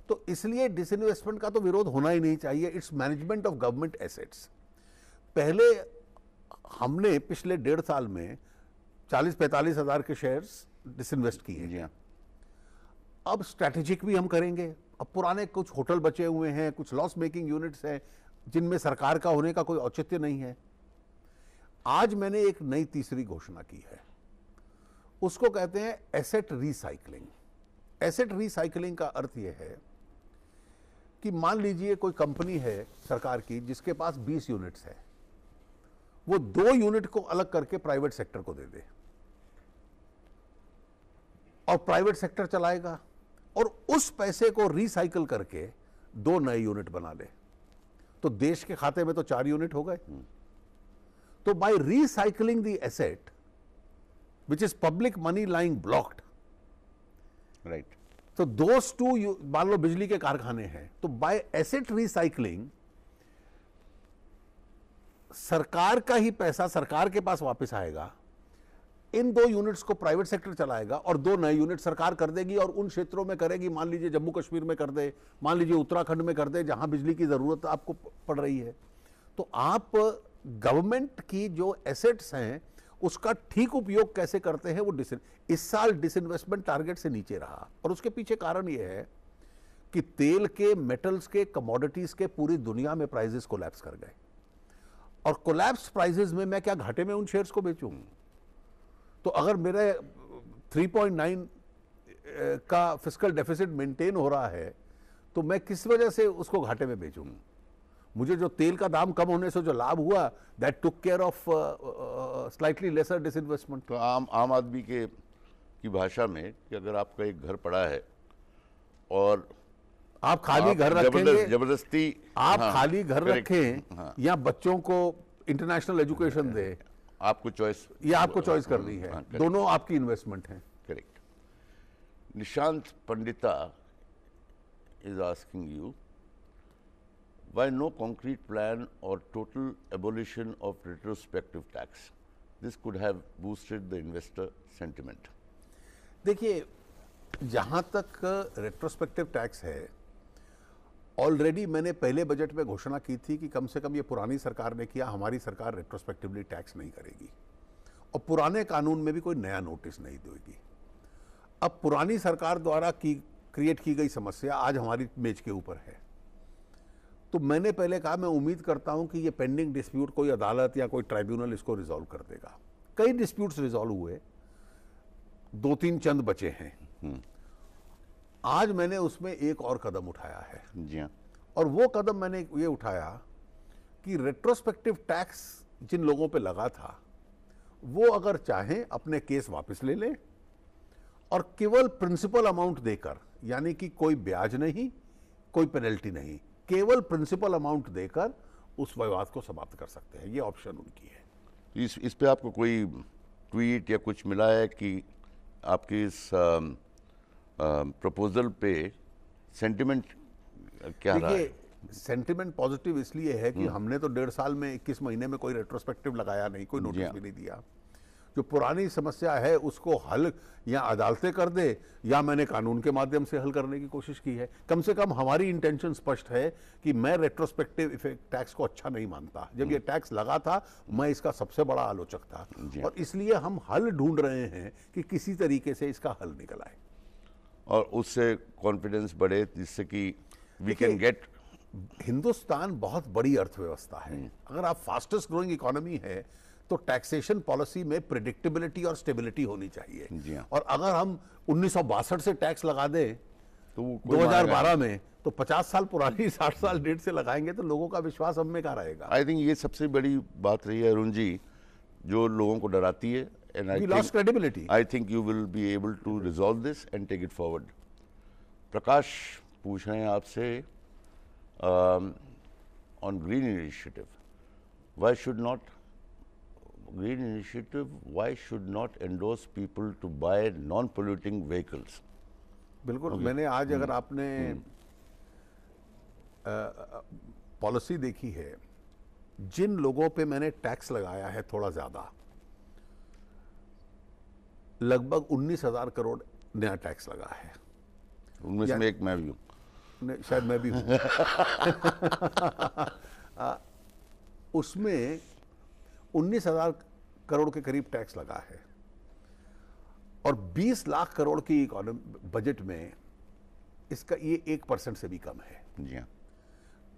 Speaker 2: तो इसलिए डिसइन्वेस्टमेंट का तो विरोध होना ही नहीं चाहिए। It's management of government assets. पहले हमने पिछले 1.5 साल में 40-45 हजार के शेयर्स डिसइन्वेस्ट किए।
Speaker 1: जी हाँ।
Speaker 2: अब स्ट्रैटेजिक भी हम करेंगे। अब पुराने कुछ होटल बचे हुए हैं, कुछ लॉस मेकिंग यूनिट्स हैं जिनमें सरकार का होने का कोई औचित्य नहीं है। आज मैंने एक नई तीसरी घोषणा की है, उसको कहते हैं एसेट रीसाइक्लिंग। एसेट रीसाइक्लिंग का अर्थ यह है कि मान लीजिए कोई कंपनी है सरकार की जिसके पास 20 यूनिट्स है, वो 2 यूनिट को अलग करके प्राइवेट सेक्टर को दे दे और प्राइवेट सेक्टर चलाएगा, और उस पैसे को रिसाइकल करके 2 नए यूनिट बना ले, तो देश के खाते में तो 4 यूनिट हो गए। तो by recycling the asset which is public money lying blocked,
Speaker 1: right,
Speaker 2: तो दोस टू, मान लो बिजली के कारखाने हैं, तो बाय एसेट रिसाइकलिंग सरकार का ही पैसा सरकार के पास वापस आएगा, इन 2 यूनिट्स को प्राइवेट सेक्टर चलाएगा और 2 नए यूनिट सरकार कर देगी और उन क्षेत्रों में करेगी, मान लीजिए जम्मू कश्मीर में कर दे, मान लीजिए उत्तराखंड में कर दे, जहां बिजली की जरूरत आपको पड़ रही है। तो आप गवर्नमेंट की जो एसेट्स हैं उसका ठीक उपयोग कैसे करते हैं, वो इस साल डिसइन्वेस्टमेंट टारगेट से नीचे रहा, और उसके पीछे कारण यह है कि तेल के, मेटल्स के, कमोडिटीज के पूरी दुनिया में प्राइसेस कोलैप्स कर गए, और कोलैप्स प्राइसेस में मैं क्या घाटे में उन शेयर्स को बेचूं? तो अगर मेरे 3.9 का फिस्कल डेफिसिट मेंटेन हो रहा है तो मैं किस वजह से उसको घाटे में बेचूं? मुझे जो तेल का दाम कम होने से जो लाभ हुआ, that took care of slightly lesser disinvestment.
Speaker 1: तो आम आदमी की भाषा में कि अगर आपका एक घर पड़ा है और
Speaker 2: आप खाली घर रखेंगे,
Speaker 1: जबरदस्ती
Speaker 2: आप
Speaker 1: हाँ,
Speaker 2: खाली घर
Speaker 1: correct,
Speaker 2: रखें
Speaker 1: हाँ,
Speaker 2: या बच्चों को इंटरनेशनल एजुकेशन दे,
Speaker 1: आपको चॉइस,
Speaker 2: ये आपको चॉइस करनी है,
Speaker 1: हाँ, correct,
Speaker 2: दोनों आपकी इन्वेस्टमेंट है।
Speaker 1: Correct. Nishant Pandita is asking you, why no concrete plan or total abolition of retrospective tax? This could have boosted the investor sentiment.
Speaker 2: देखिए, जहां तक रेट्रोस्पेक्टिव टैक्स है, ऑलरेडी मैंने पहले बजट में घोषणा की थी कि कम से कम ये पुरानी सरकार ने किया, हमारी सरकार रेट्रोस्पेक्टिवली टैक्स नहीं करेगी और पुराने कानून में भी कोई नया नोटिस नहीं देगी। अब पुरानी सरकार द्वारा क्रिएट की गई समस्या आज हमारी मेज के ऊपर है, तो मैंने पहले कहा मैं उम्मीद करता हूं कि ये पेंडिंग डिस्प्यूट कोई अदालत या कोई ट्राइब्यूनल इसको रिजॉल्व कर देगा। कई डिस्प्यूट्स रिजॉल्व हुए, 2-3 चंद बचे हैं। आज मैंने उसमें एक और कदम उठाया है।
Speaker 1: जी हाँ।
Speaker 2: और वो कदम मैंने ये उठाया कि रेट्रोस्पेक्टिव टैक्स जिन लोगों पे लगा था वो अगर चाहें अपने केस वापस ले लें और केवल प्रिंसिपल अमाउंट देकर, यानी कि कोई ब्याज नहीं, कोई पेनल्टी नहीं, केवल प्रिंसिपल अमाउंट देकर उस विवाद को समाप्त कर सकते हैं। ये ऑप्शन उनकी है।
Speaker 1: इस पे आपको कोई ट्वीट या कुछ मिला है कि आपकी इस प्रपोजल पे सेंटिमेंट क्या रहा है?
Speaker 2: देखिए, सेंटिमेंट पॉजिटिव इसलिए है कि हमने तो 1.5 साल में 21 महीने में कोई रेट्रोस्पेक्टिव लगाया नहीं, कोई नोटिस भी नहीं दिया। जो पुरानी समस्या है उसको हल या अदालतें कर दे या मैंने कानून के माध्यम से हल करने की कोशिश की है। कम से कम हमारी इंटेंशन स्पष्ट है कि मैं रेट्रोस्पेक्टिव इफेक्ट टैक्स को अच्छा नहीं मानता। जब ये टैक्स लगा था मैं इसका सबसे बड़ा आलोचक था और इसलिए हम हल ढूंढ रहे हैं कि किसी तरीके से इसका हल निकल आए
Speaker 1: और उससे कॉन्फिडेंस बढ़े, जिससे कि वी कैन गेट।
Speaker 2: हिंदुस्तान बहुत बड़ी अर्थव्यवस्था है। अगर आप फास्टेस्ट ग्रोइंग इकोनॉमी है तो टैक्सेशन पॉलिसी में प्रेडिक्टेबिलिटी और स्टेबिलिटी होनी चाहिए। और अगर हम 1962 से टैक्स लगा दें
Speaker 1: तो
Speaker 2: 2012 में, तो 50 साल पुरानी 60 साल डेट से लगाएंगे तो लोगों का विश्वास हम में कहाँ रहेगा?
Speaker 1: आई थिंक ये सबसे बड़ी बात रही है अरुण जी, जो लोगों को डराती है। And
Speaker 2: We lost credibility.
Speaker 1: I think you will be able to resolve this and take it forward. प्रकाश पूछ रहे हैं आपसे on green initiative. Why should not green initiative? Why should not endorse people to buy non-polluting vehicles?
Speaker 2: बिल्कुल। मैंने आज अगर आपने policy देखी है, जिन लोगों पे मैंने टैक्स लगाया है थोड़ा ज्यादा, लगभग 19,000 करोड़ नया टैक्स लगा है।
Speaker 1: उनमें से एक मैं भी हूँ,
Speaker 2: शायद मैं भी हूँ। उसमें 19,000 करोड़ के करीब टैक्स लगा है। और 20 लाख करोड़ की इकोनॉमी बजट में इसका ये 1% से भी कम है।
Speaker 1: जी हाँ।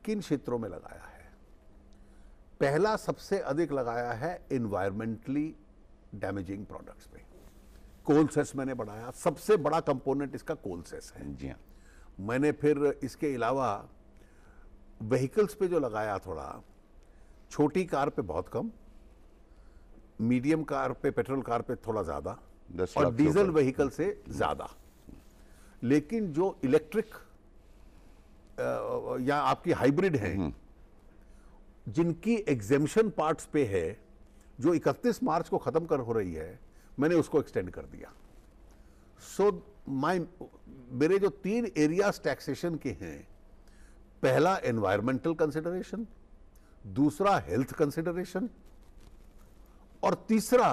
Speaker 2: किन क्षेत्रों में लगाया है? पहला सबसे अधिक लगाया है एनवायरमेंटली डैमेजिंग प्रोडक्ट्स पे। कोल सेस मैंने बढ़ाया, सबसे बड़ा कंपोनेंट इसका कोल सेस है।
Speaker 1: जी हाँ।
Speaker 2: मैंने फिर इसके अलावा व्हीकल्स पे जो लगाया थोड़ा, छोटी कार पे बहुत कम, मीडियम कार पे, पेट्रोल कार पे थोड़ा ज्यादा,
Speaker 1: 10
Speaker 2: और
Speaker 1: लाख से
Speaker 2: डीजल
Speaker 1: ऊपर।
Speaker 2: व्हीकल से ज्यादा। लेकिन जो इलेक्ट्रिक या आपकी हाइब्रिड है, जिनकी एग्जेम्पशन पार्ट्स पे है, जो 31 मार्च को खत्म कर हो रही है, मैंने उसको एक्सटेंड कर दिया। सो मेरे जो 3 एरियाज टैक्सेशन के हैं, पहला एनवायरमेंटल कंसिडरेशन, दूसरा हेल्थ कंसिडरेशन, और तीसरा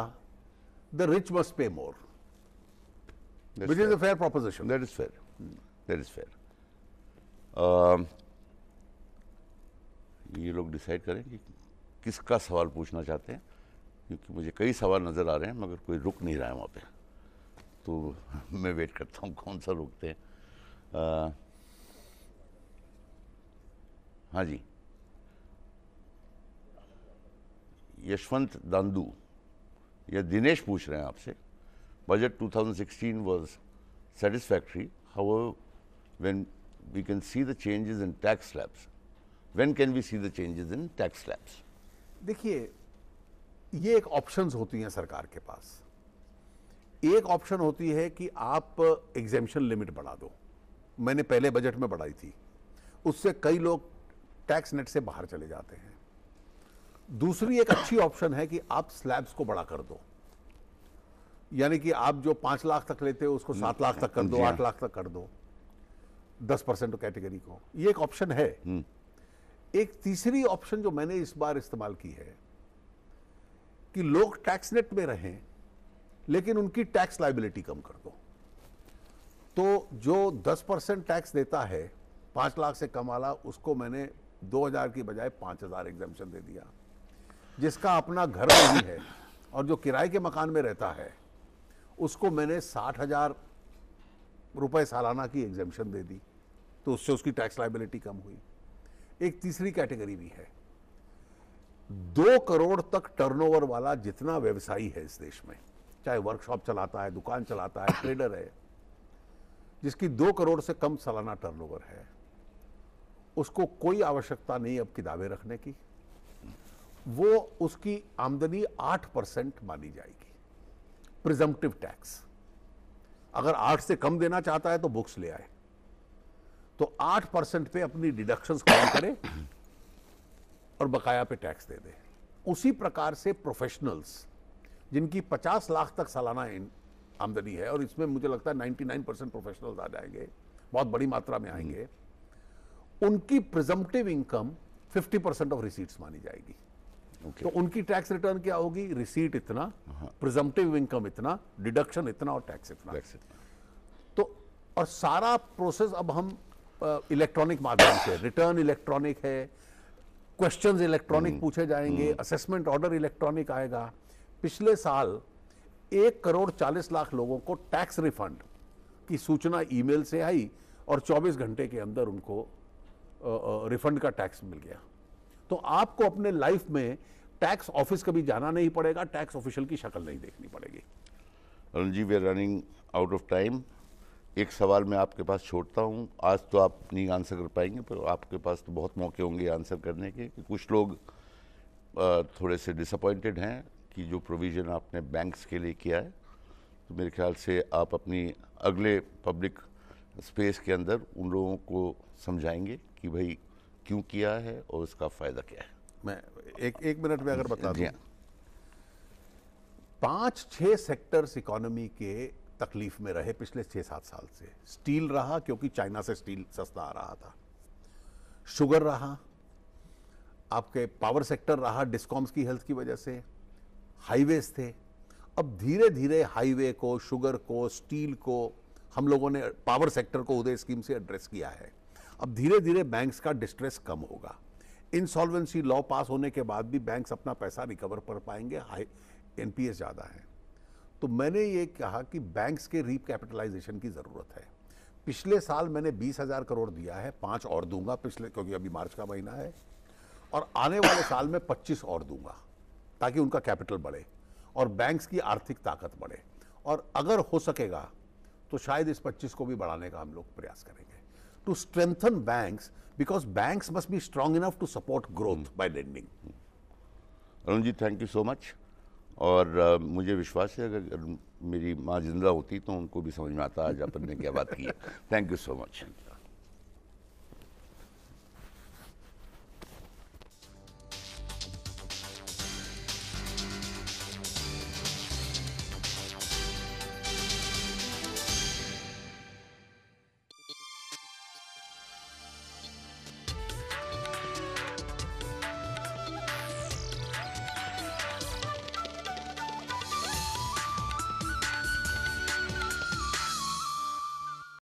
Speaker 2: the rich must pay more,
Speaker 1: That's
Speaker 2: which is
Speaker 1: fair.
Speaker 2: A fair proposition.
Speaker 1: That is fair. That is fair. ये लोग डिसाइड करें कि किसका सवाल पूछना चाहते हैं, क्योंकि मुझे कई सवाल नज़र आ रहे हैं मगर कोई रुक नहीं रहा है वहाँ पे, तो मैं वेट करता हूँ कौन सा रुकते हैं। हाँ जी, यशवंत दांदू या दिनेश पूछ रहे हैं आपसे, budget 2016 was satisfactory, however when we can see the changes in tax slabs, when can we see the changes in tax slabs?
Speaker 2: देखिए, ये एक ऑप्शंस होती हैं सरकार के पास। एक ऑप्शन होती है कि आप एग्जेम्पशन लिमिट बढ़ा दो, मैंने पहले बजट में बढ़ाई थी, उससे कई लोग टैक्स नेट से बाहर चले जाते हैं। दूसरी एक अच्छी ऑप्शन है कि आप स्लैब्स को बड़ा कर दो, यानी कि आप जो 5 लाख तक लेते हो उसको 7 लाख तक कर दो,
Speaker 1: जी हाँ।
Speaker 2: 8 लाख तक कर दो, 10% कैटेगरी को। ये एक ऑप्शन है। एक तीसरी ऑप्शन जो मैंने इस बार इस्तेमाल की है कि लोग टैक्स नेट में रहें लेकिन उनकी टैक्स लायबिलिटी कम कर दो। तो जो 10% टैक्स देता है 5 लाख से कम वाला, उसको मैंने 2000 की बजाय 5000 एग्जेम्पशन दे दिया। जिसका अपना घर नहीं है और जो किराए के मकान में रहता है, उसको मैंने 60,000 रुपए सालाना की एग्जेम्पशन दे दी, तो उससे उसकी टैक्स लायबिलिटी कम हुई। एक तीसरी कैटेगरी भी है, 2 करोड़ तक टर्नओवर वाला जितना व्यवसायी है इस देश में, चाहे वर्कशॉप चलाता है, दुकान चलाता है, ट्रेडर है, जिसकी 2 करोड़ से कम सालाना टर्नओवर है, उसको कोई आवश्यकता नहीं अब किताबें रखने की। वो उसकी आमदनी 8% मानी जाएगी, प्रिजम्पटिव टैक्स। अगर 8 से कम देना चाहता है तो बुक्स ले आए, तो 8% पे अपनी डिडक्शंस कम करे और बकाया पे टैक्स दे दे। उसी प्रकार से प्रोफेशनल्स जिनकी 50 लाख तक सालाना आमदनी है, और इसमें मुझे लगता है 99% प्रोफेशनल्स आ जाएंगे, बहुत बड़ी मात्रा में आएंगे, उनकी प्रिजम्पटिव इनकम 50% ऑफ रिसीट्स मानी जाएगी। तो उनकी टैक्स रिटर्न क्या होगी? रिसीट इतना, प्रिजम्पटिव इनकम इतना, डिडक्शन इतना और टैक्स इतना। तो और सारा प्रोसेस अब हम इलेक्ट्रॉनिक माध्यम से, रिटर्न इलेक्ट्रॉनिक है, क्वेश्चंस इलेक्ट्रॉनिक पूछे जाएंगे, असेसमेंट ऑर्डर इलेक्ट्रॉनिक आएगा। पिछले साल 1 करोड़ 40 लाख लोगों को टैक्स रिफंड की सूचना ईमेल से आई और 24 घंटे के अंदर उनको रिफंड का टैक्स मिल गया। तो आपको अपने लाइफ में टैक्स ऑफिस कभी जाना नहीं पड़ेगा, टैक्स ऑफिशियल की शक्ल नहीं देखनी पड़ेगी।
Speaker 1: Arun ji, we are running out of time. एक सवाल मैं आपके पास छोड़ता हूँ, आज तो आप नहीं आंसर कर पाएंगे, पर आपके पास तो बहुत मौके होंगे आंसर करने के। कि कुछ लोग थोड़े से डिसअपॉइंटेड हैं कि जो प्रोविज़न आपने बैंक्स के लिए किया है, तो मेरे ख्याल से आप अपनी अगले पब्लिक स्पेस के अंदर उन लोगों को समझाएंगे कि भाई क्यों किया है और उसका फ़ायदा क्या है।
Speaker 2: मैं एक मिनट में अगर बता
Speaker 1: जी
Speaker 2: दूं,
Speaker 1: हाँ।
Speaker 2: 5-6 सेक्टर्स इकोनॉमी के तकलीफ में रहे पिछले 6-7 साल से। स्टील रहा, क्योंकि चाइना से स्टील सस्ता आ रहा था। शुगर रहा, आपके पावर सेक्टर रहा डिस्कॉम्स की हेल्थ की वजह से। हाईवेज थे। अब धीरे धीरे हाईवे को, शुगर को, स्टील को हम लोगों ने, पावर सेक्टर को उदय स्कीम से एड्रेस किया है। अब धीरे धीरे बैंक्स का डिस्ट्रेस कम होगा। इंसॉल्वेंसी लॉ पास होने के बाद भी बैंक्स अपना पैसा रिकवर कर पाएंगे, हाई एनपीएस ज़्यादा है। तो मैंने ये कहा कि बैंक्स के रीकैपिटलाइजेशन की ज़रूरत है। पिछले साल मैंने 20,000 करोड़ दिया है, 5 और दूंगा पिछले, क्योंकि अभी मार्च का महीना है, और आने वाले साल में 25 और दूंगा ताकि उनका कैपिटल बढ़े और बैंक्स की आर्थिक ताकत बढ़े। और अगर हो सकेगा तो शायद इस 25 को भी बढ़ाने का हम लोग प्रयास करेंगे, to strengthen banks, because banks must be strong enough to support growth by lending.
Speaker 1: Arun ji, thank you so much. और मुझे विश्वास है अगर मेरी माँ जिंदा होती तो उनको भी समझ में आता आज अपन ने क्या बात की है। Thank you so much.